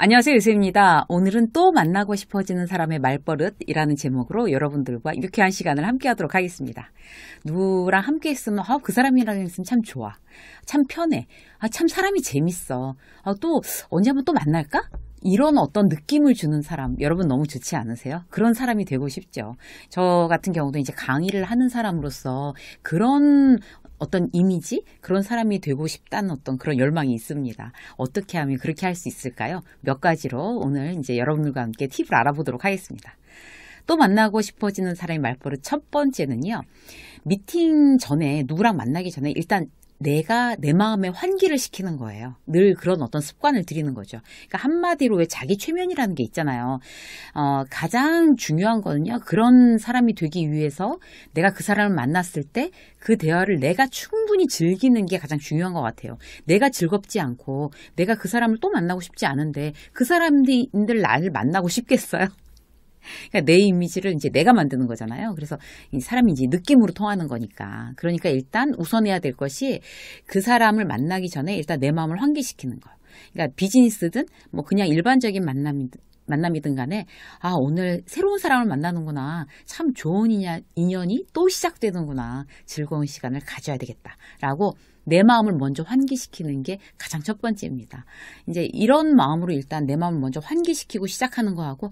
안녕하세요, 유수입니다. 오늘은 또 만나고 싶어지는 사람의 말버릇이라는 제목으로 여러분들과 유쾌한 시간을 함께 하도록 하겠습니다. 누구랑 함께 있으면 그 사람이랑 있으면 참 좋아. 참 편해. 참 사람이 재밌어. 또 언제 한번 또 만날까? 이런 어떤 느낌을 주는 사람, 여러분 너무 좋지 않으세요? 그런 사람이 되고 싶죠. 저 같은 경우도 이제 강의를 하는 사람으로서 그런 어떤 이미지? 그런 사람이 되고 싶다는 어떤 그런 열망이 있습니다. 어떻게 하면 그렇게 할 수 있을까요? 몇 가지로 오늘 이제 여러분들과 함께 팁을 알아보도록 하겠습니다. 또 만나고 싶어지는 사람의 말버릇 첫 번째는요. 미팅 전에 누구랑 만나기 전에 일단 내가 내 마음에 환기를 시키는 거예요. 늘 그런 어떤 습관을 들이는 거죠. 그러니까 한마디로 왜 자기 최면이라는 게 있잖아요. 가장 중요한 거는요. 그런 사람이 되기 위해서 내가 그 사람을 만났을 때 그 대화를 내가 충분히 즐기는 게 가장 중요한 것 같아요. 내가 즐겁지 않고 내가 그 사람을 또 만나고 싶지 않은데 그 사람들 나를 만나고 싶겠어요? 그러니까 내 이미지를 이제 내가 만드는 거잖아요. 그래서 이 사람이 이제 느낌으로 통하는 거니까. 그러니까 일단 우선해야 될 것이 그 사람을 만나기 전에 일단 내 마음을 환기시키는 거예요. 그러니까 비즈니스든 뭐 그냥 일반적인 만남이든 간에 오늘 새로운 사람을 만나는구나. 참 좋은 인연이 또 시작되는구나. 즐거운 시간을 가져야 되겠다라고 내 마음을 먼저 환기시키는 게 가장 첫 번째입니다. 이제 이런 마음으로 일단 내 마음을 먼저 환기시키고 시작하는 거하고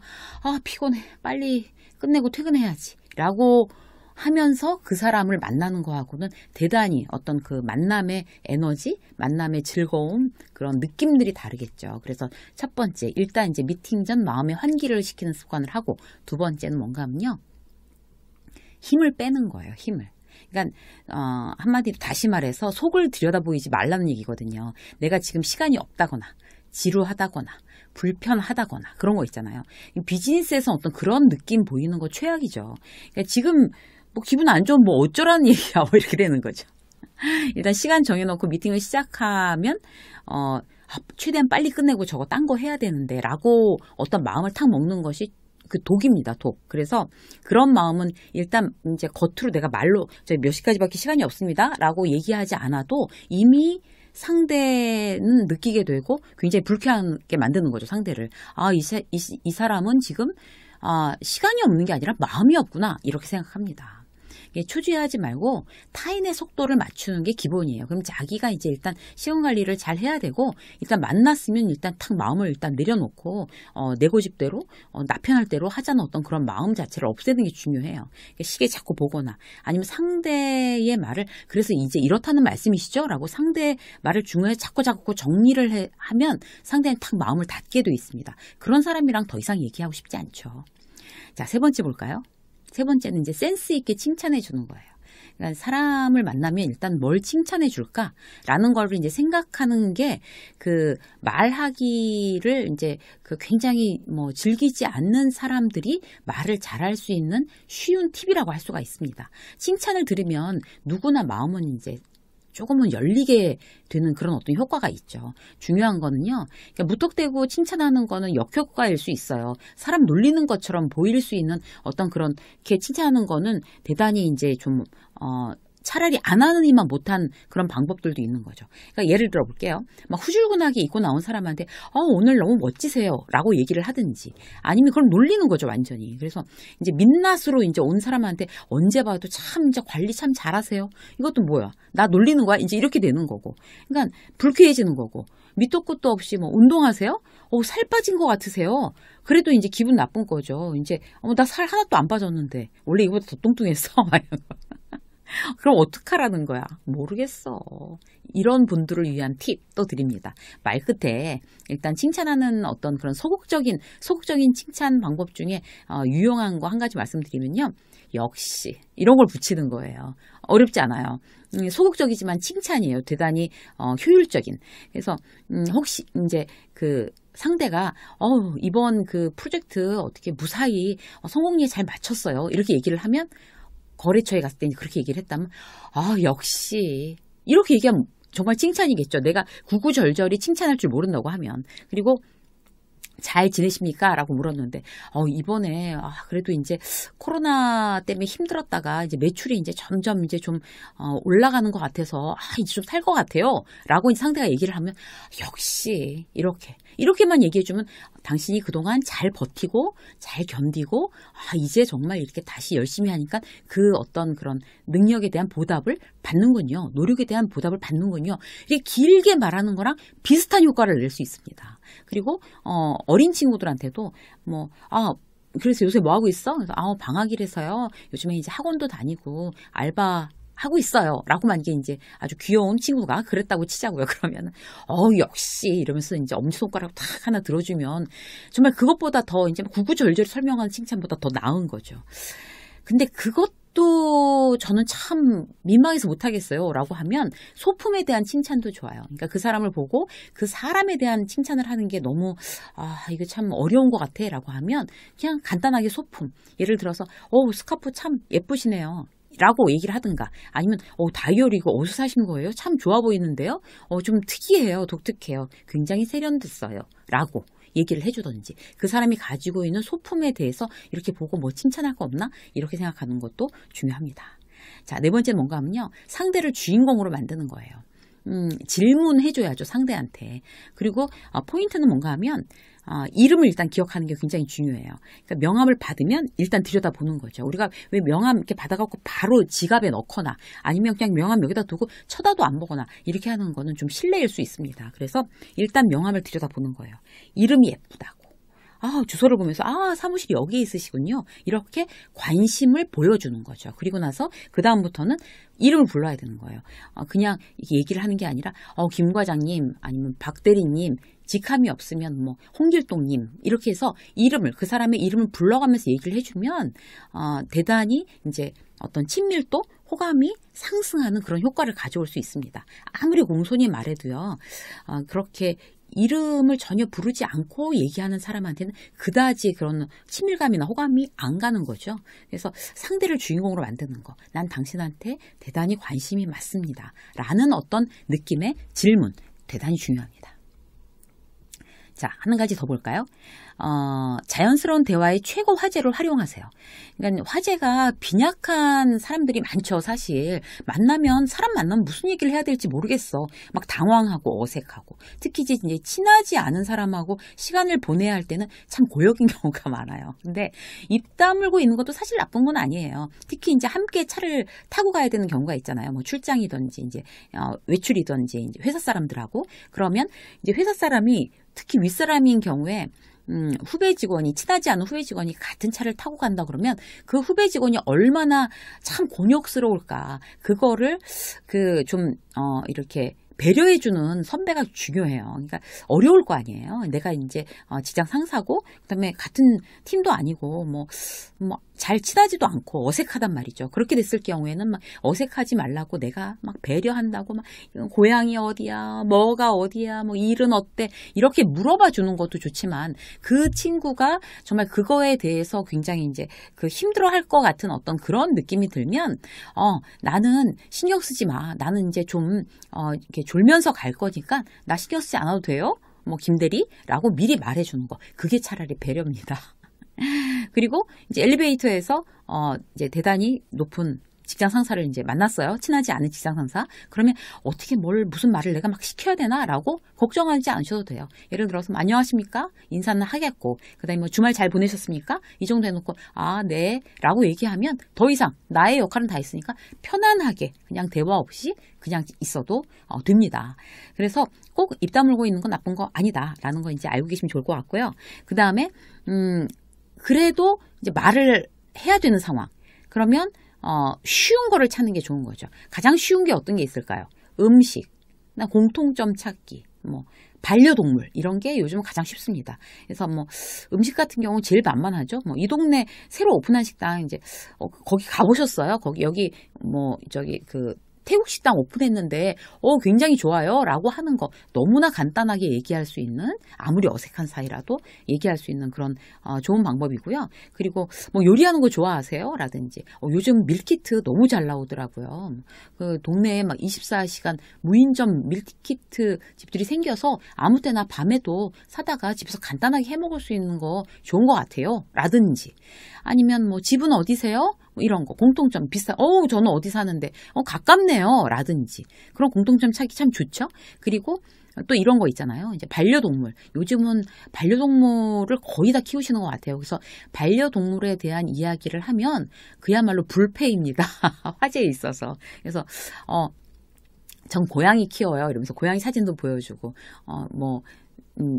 피곤해. 빨리 끝내고 퇴근해야지. 라고 하면서 그 사람을 만나는 거하고는 대단히 어떤 그 만남의 에너지, 만남의 즐거움, 그런 느낌들이 다르겠죠. 그래서 첫 번째, 일단 이제 미팅 전 마음의 환기를 시키는 습관을 하고 두 번째는 뭔가 하면요. 힘을 빼는 거예요, 힘을. 그러니까 한마디로 다시 말해서 속을 들여다보이지 말라는 얘기거든요. 내가 지금 시간이 없다거나 지루하다거나 불편하다거나 그런 거 있잖아요. 비즈니스에서 어떤 그런 느낌 보이는 거 최악이죠. 그러니까 지금 뭐 기분 안 좋으면 뭐 어쩌라는 얘기야 뭐 이렇게 되는 거죠. 일단 시간 정해놓고 미팅을 시작하면 최대한 빨리 끝내고 저거 딴 거 해야 되는데 라고 어떤 마음을 탁 먹는 것이 그 독입니다, 독. 그래서 그런 마음은 일단 이제 겉으로 내가 말로 저 몇 시까지밖에 시간이 없습니다 라고 얘기하지 않아도 이미 상대는 느끼게 되고 굉장히 불쾌하게 만드는 거죠, 상대를. 이 사람은 지금 시간이 없는 게 아니라 마음이 없구나 이렇게 생각합니다. 초조해하지 말고 타인의 속도를 맞추는 게 기본이에요. 그럼 자기가 이제 일단 시간 관리를 잘 해야 되고 일단 만났으면 일단 탁 마음을 일단 내려놓고 내 고집대로 나 편할 대로 하자는 어떤 그런 마음 자체를 없애는 게 중요해요. 시계 자꾸 보거나 아니면 상대의 말을 그래서 이제 이렇다는 말씀이시죠? 라고 상대의 말을 중요해 자꾸 정리를 하면 상대는 탁 마음을 닫게 돼 있습니다. 그런 사람이랑 더 이상 얘기하고 싶지 않죠. 자, 세 번째 볼까요? 세 번째는 이제 센스 있게 칭찬해 주는 거예요. 그러니까 사람을 만나면 일단 뭘 칭찬해 줄까라는 거를 이제 생각하는 게 그 말하기를 이제 그 굉장히 뭐 즐기지 않는 사람들이 말을 잘할 수 있는 쉬운 팁이라고 할 수가 있습니다. 칭찬을 들으면 누구나 마음은 이제 조금은 열리게 되는 그런 어떤 효과가 있죠. 중요한 거는요. 그러니까 무턱대고 칭찬하는 거는 역효과일 수 있어요. 사람 놀리는 것처럼 보일 수 있는 어떤 그런 이렇게 칭찬하는 거는 대단히 이제 좀 차라리 안 하느니만 못한 그런 방법들도 있는 거죠. 그러니까 예를 들어 볼게요. 막 후줄근하게 입고 나온 사람한테 오늘 너무 멋지세요 라고 얘기를 하든지 아니면 그걸 놀리는 거죠, 완전히. 그래서 이제 민낯으로 이제 온 사람한테 언제 봐도 참 이제 관리 참 잘하세요. 이것도 뭐야? 나 놀리는 거야? 이제 이렇게 되는 거고. 그러니까 불쾌해지는 거고. 밑도 끝도 없이 뭐 운동하세요? 살 빠진 것 같으세요? 그래도 이제 기분 나쁜 거죠. 이제 나 살 하나도 안 빠졌는데 원래 이거보다 더 뚱뚱했어. 막 이런 거. 그럼 어떡하라는 거야? 모르겠어. 이런 분들을 위한 팁 또 드립니다. 말 끝에 일단 칭찬하는 어떤 그런 소극적인 칭찬 방법 중에 유용한 거 한 가지 말씀드리면요. 역시 이런 걸 붙이는 거예요. 어렵지 않아요. 소극적이지만 칭찬이에요. 대단히 효율적인. 그래서 혹시 이제 그 상대가 이번 그 프로젝트 어떻게 무사히 성공리에 잘 마쳤어요. 이렇게 얘기를 하면 거래처에 갔을 때 그렇게 얘기를 했다면 역시 이렇게 얘기하면 정말 칭찬이겠죠. 내가 구구절절히 칭찬할 줄 모른다고 하면. 그리고 잘 지내십니까? 라고 물었는데, 이번에, 그래도 이제 코로나 때문에 힘들었다가 이제 매출이 이제 점점 이제 좀, 올라가는 것 같아서, 이제 좀 살 것 같아요. 라고 이제 상대가 얘기를 하면, 역시, 이렇게. 이렇게만 얘기해주면 당신이 그동안 잘 버티고 잘 견디고 이제 정말 이렇게 다시 열심히 하니까 그 어떤 그런 능력에 대한 보답을 받는군요. 노력에 대한 보답을 받는군요. 이렇게 길게 말하는 거랑 비슷한 효과를 낼 수 있습니다. 그리고 어린 친구들한테도 그래서 요새 뭐 하고 있어? 그래서 방학이라서요. 요즘에 이제 학원도 다니고 알바 하고 있어요. 라고 만약에 이제 아주 귀여운 친구가 그랬다고 치자고요. 그러면, 역시 이러면서 이제 엄지손가락 탁 하나 들어주면 정말 그것보다 더 이제 구구절절 설명하는 칭찬보다 더 나은 거죠. 근데 그것도 저는 참 민망해서 못하겠어요. 라고 하면 소품에 대한 칭찬도 좋아요. 그러니까 그 사람을 보고 그 사람에 대한 칭찬을 하는 게 너무, 이거 참 어려운 것 같아. 라고 하면 그냥 간단하게 소품. 예를 들어서, 스카프 참 예쁘시네요. 라고 얘기를 하든가 아니면 다이어리 이거 어디서 사신 거예요? 참 좋아 보이는데요? 좀 특이해요. 독특해요. 굉장히 세련됐어요. 라고 얘기를 해주든지 그 사람이 가지고 있는 소품에 대해서 이렇게 보고 뭐 칭찬할 거 없나? 이렇게 생각하는 것도 중요합니다. 자, 네 번째는 뭔가 하면요. 상대를 주인공으로 만드는 거예요. 질문해줘야죠. 상대한테. 그리고 포인트는 뭔가 하면 이름을 일단 기억하는 게 굉장히 중요해요. 그러니까 명함을 받으면 일단 들여다보는 거죠. 우리가 왜 명함 이렇게 받아갖고 바로 지갑에 넣거나 아니면 그냥 명함 여기다 두고 쳐다도 안 보거나 이렇게 하는 거는 좀 실례일 수 있습니다. 그래서 일단 명함을 들여다보는 거예요. 이름이 예쁘다고. 주소를 보면서 사무실이 여기에 있으시군요. 이렇게 관심을 보여주는 거죠. 그리고 나서 그 다음부터는 이름을 불러야 되는 거예요. 그냥 얘기를 하는 게 아니라 김 과장님 아니면 박 대리님 직함이 없으면 뭐 홍길동님 이렇게 해서 그 사람의 이름을 불러가면서 얘기를 해주면 대단히 이제 어떤 친밀도, 호감이 상승하는 그런 효과를 가져올 수 있습니다. 아무리 공손히 말해도요. 그렇게 이름을 전혀 부르지 않고 얘기하는 사람한테는 그다지 그런 친밀감이나 호감이 안 가는 거죠. 그래서 상대를 주인공으로 만드는 거. 난 당신한테 대단히 관심이 많습니다. 라는 어떤 느낌의 질문. 대단히 중요합니다. 자, 한 가지 더 볼까요? 자연스러운 대화의 최고 화제를 활용하세요. 그러니까 화제가 빈약한 사람들이 많죠, 사실. 사람 만나면 무슨 얘기를 해야 될지 모르겠어. 막 당황하고 어색하고. 특히 이제 친하지 않은 사람하고 시간을 보내야 할 때는 참 고역인 경우가 많아요. 근데 입 다물고 있는 것도 사실 나쁜 건 아니에요. 특히 이제 함께 차를 타고 가야 되는 경우가 있잖아요. 뭐 출장이든지 이제 외출이든지 이제 회사 사람들하고. 그러면 이제 회사 사람이 특히 윗사람인 경우에 후배 직원이 친하지 않은 후배 직원이 같은 차를 타고 간다 그러면 그 후배 직원이 얼마나 참 곤욕스러울까. 그거를 이렇게 배려해주는 선배가 중요해요. 그러니까 어려울 거 아니에요. 내가 이제 직장 상사고 그다음에 같은 팀도 아니고 뭐 잘 친하지도 않고 어색하단 말이죠. 그렇게 됐을 경우에는 막 어색하지 말라고 내가 막 배려한다고 막 고향이 어디야, 뭐가 어디야, 뭐 일은 어때 이렇게 물어봐 주는 것도 좋지만 그 친구가 정말 그거에 대해서 굉장히 이제 힘들어할 것 같은 어떤 그런 느낌이 들면 나는 신경 쓰지 마. 나는 이제 좀 이렇게 졸면서 갈 거니까 나 신경 쓰지 않아도 돼요. 뭐 김대리라고 미리 말해주는 거. 그게 차라리 배려입니다. 그리고 이제 엘리베이터에서 이제 대단히 높은 직장 상사를 이제 만났어요. 친하지 않은 직장 상사. 그러면 어떻게 무슨 말을 내가 막 시켜야 되나라고 걱정하지 않으셔도 돼요. 예를 들어서 안녕하십니까? 인사는 하겠고 그다음에 뭐 주말 잘 보내셨습니까? 이 정도 해놓고 네 라고 얘기하면 더 이상 나의 역할은 다 했으니까 편안하게 그냥 대화 없이 그냥 있어도 됩니다. 그래서 꼭 입 다물고 있는 건 나쁜 거 아니다라는 거 이제 알고 계시면 좋을 것 같고요. 그 다음에 그래도 이제 말을 해야 되는 상황. 그러면 쉬운 거를 찾는 게 좋은 거죠. 가장 쉬운 게 어떤 게 있을까요? 음식, 공통점 찾기, 반려동물 이런 게 요즘은 가장 쉽습니다. 그래서 음식 같은 경우 제일 만만하죠. 이 동네 새로 오픈한 식당 이제 거기 가보셨어요? 여기 태국 식당 오픈했는데 굉장히 좋아요 라고 하는 거 너무나 간단하게 얘기할 수 있는 아무리 어색한 사이라도 얘기할 수 있는 그런 좋은 방법이고요. 그리고 요리하는 거 좋아하세요? 라든지 요즘 밀키트 너무 잘 나오더라고요. 그 동네에 막 24시간 무인점 밀키트 집들이 생겨서 아무 때나 밤에도 사다가 집에서 간단하게 해 먹을 수 있는 거 좋은 것 같아요. 라든지 아니면 집은 어디세요? 이런 거 공통점 저는 어디 사는데 가깝네요 라든지 그런 공통점 찾기 참 좋죠. 그리고 또 이런 거 있잖아요. 이제 반려동물. 요즘은 반려동물을 거의 다 키우시는 것 같아요. 그래서 반려동물에 대한 이야기를 하면 그야말로 불패입니다. 화제에 있어서. 그래서, 전 고양이 키워요. 이러면서 고양이 사진도 보여주고,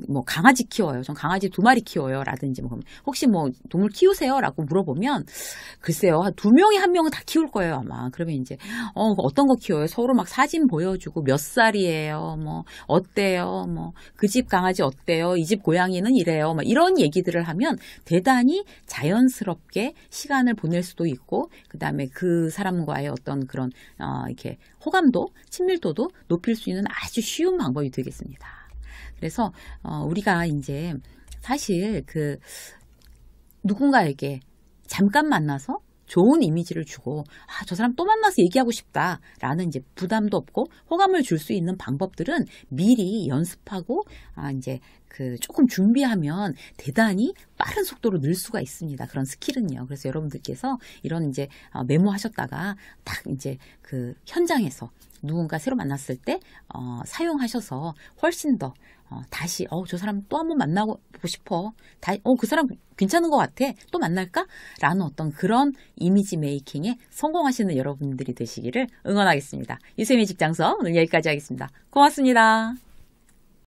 뭐 강아지 키워요. 전 강아지 2마리 키워요. 라든지 뭐 혹시 뭐 동물 키우세요? 라고 물어보면 글쎄요. 한 2명이 1명은 다 키울 거예요, 아마. 그러면 이제 어떤 거 키워요? 서로 막 사진 보여주고 몇 살이에요? 뭐 어때요? 뭐 그 집 강아지 어때요? 이 집 고양이는 이래요. 막 이런 얘기들을 하면 대단히 자연스럽게 시간을 보낼 수도 있고 그다음에 그 사람과의 어떤 그런 이렇게 호감도, 친밀도도 높일 수 있는 아주 쉬운 방법이 되겠습니다. 그래서 우리가 이제 사실 누군가에게 잠깐 만나서 좋은 이미지를 주고 저 사람 또 만나서 얘기하고 싶다라는 이제 부담도 없고 호감을 줄 수 있는 방법들은 미리 연습하고 이제 조금 준비하면 대단히 빠른 속도로 늘 수가 있습니다. 그런 스킬은요. 그래서 여러분들께서 이런 이제 메모하셨다가 딱 이제 현장에서 누군가 새로 만났을 때 사용하셔서 훨씬 더 다시 저 사람 또 한번 만나보고 싶어. 그 사람 괜찮은 것 같아. 또 만날까? 라는 어떤 그런 이미지 메이킹에 성공하시는 여러분들이 되시기를 응원하겠습니다. 유세미 직장서 오늘 여기까지 하겠습니다. 고맙습니다.